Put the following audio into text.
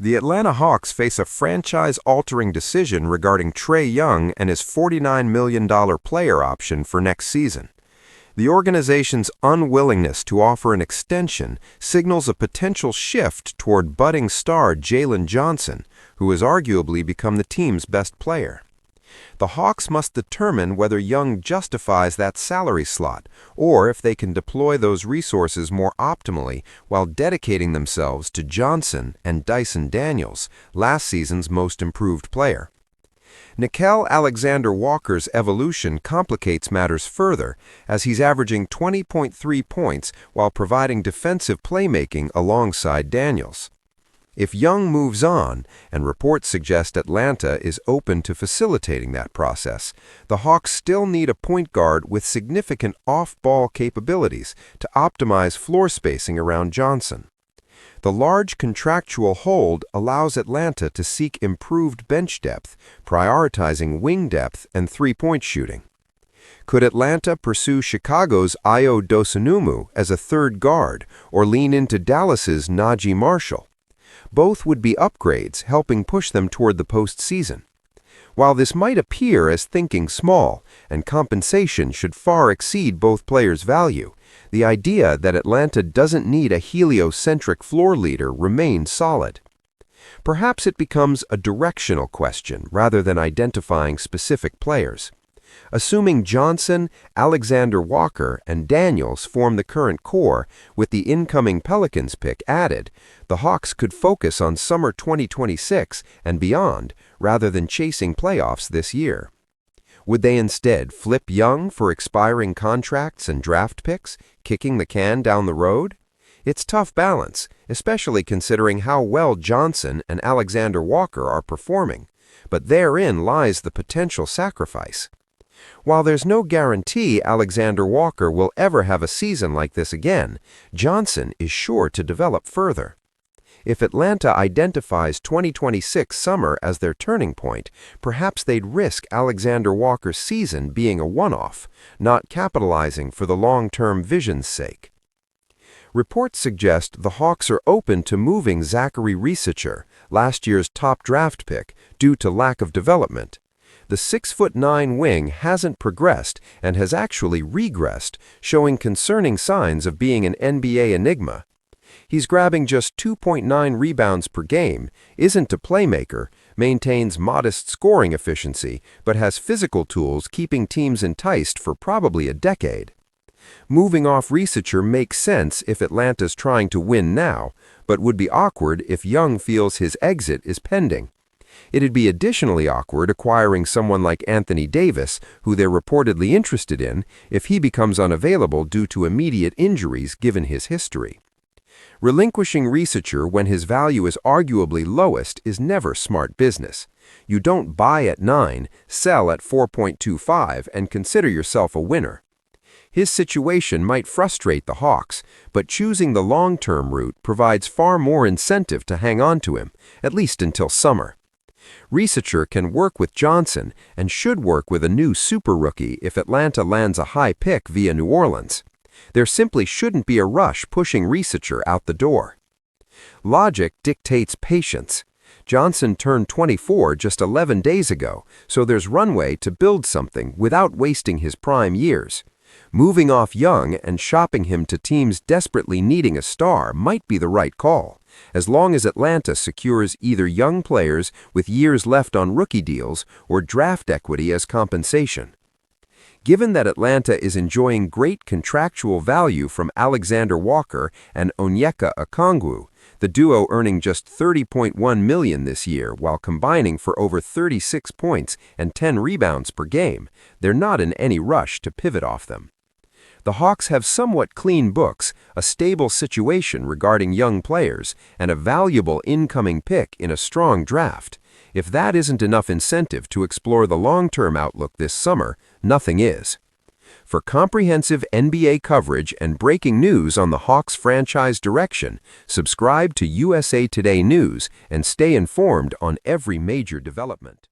The Atlanta Hawks face a franchise-altering decision regarding Trae Young and his $49 million player option for next season. The organization's unwillingness to offer an extension signals a potential shift toward budding star Jalen Johnson, who has arguably become the team's best player. The Hawks must determine whether Young justifies that salary slot, or if they can deploy those resources more optimally while dedicating themselves to Johnson and Dyson Daniels, last season's most improved player. Nickeil Alexander-Walker's evolution complicates matters further, as he's averaging 20.3 points while providing defensive playmaking alongside Daniels. If Young moves on, and reports suggest Atlanta is open to facilitating that process, the Hawks still need a point guard with significant off-ball capabilities to optimize floor spacing around Johnson. The large contractual hold allows Atlanta to seek improved bench depth, prioritizing wing depth and three-point shooting. Could Atlanta pursue Chicago's Ayo Dosunmu as a third guard or lean into Dallas's Najee Marshall? Both would be upgrades, helping push them toward the postseason. While this might appear as thinking small, and compensation should far exceed both players' value, the idea that Atlanta doesn't need a heliocentric floor leader remains solid. Perhaps it becomes a directional question rather than identifying specific players. Assuming Johnson, Alexander-Walker, and Daniels form the current core, with the incoming Pelicans pick added, the Hawks could focus on summer 2026 and beyond rather than chasing playoffs this year. Would they instead flip Young for expiring contracts and draft picks, kicking the can down the road? It's tough balance, especially considering how well Johnson and Alexander-Walker are performing, but therein lies the potential sacrifice. While there's no guarantee Alexander-Walker will ever have a season like this again, Johnson is sure to develop further. If Atlanta identifies 2026 summer as their turning point, perhaps they'd risk Alexander-Walker's season being a one-off, not capitalizing for the long-term vision's sake. Reports suggest the Hawks are open to moving Zaccharie Risacher, last year's top draft pick, due to lack of development. The 6'9" wing hasn't progressed and has actually regressed, showing concerning signs of being an NBA enigma. He's grabbing just 2.9 rebounds per game, isn't a playmaker, maintains modest scoring efficiency, but has physical tools keeping teams enticed for probably a decade. Moving off Risacher makes sense if Atlanta's trying to win now, but would be awkward if Young feels his exit is pending. It'd be additionally awkward acquiring someone like Anthony Davis, who they're reportedly interested in, if he becomes unavailable due to immediate injuries given his history. Relinquishing Risacher when his value is arguably lowest is never smart business. You don't buy at 9, sell at 4.25, and consider yourself a winner. His situation might frustrate the Hawks, but choosing the long-term route provides far more incentive to hang on to him, at least until summer. Risacher can work with Johnson and should work with a new super rookie if Atlanta lands a high pick via New Orleans. There simply shouldn't be a rush pushing Risacher out the door. Logic dictates patience. Johnson turned 24 just 11 days ago, so there's runway to build something without wasting his prime years. Moving off Young and shopping him to teams desperately needing a star might be the right call, as long as Atlanta secures either young players with years left on rookie deals or draft equity as compensation. Given that Atlanta is enjoying great contractual value from Alexander-Walker and Onyeka Okongwu, the duo earning just $30.1 million this year while combining for over 36 points and 10 rebounds per game, they're not in any rush to pivot off them. The Hawks have somewhat clean books, a stable situation regarding young players, and a valuable incoming pick in a strong draft. If that isn't enough incentive to explore the long-term outlook this summer, nothing is. For comprehensive NBA coverage and breaking news on the Hawks franchise direction, subscribe to USA Today News and stay informed on every major development.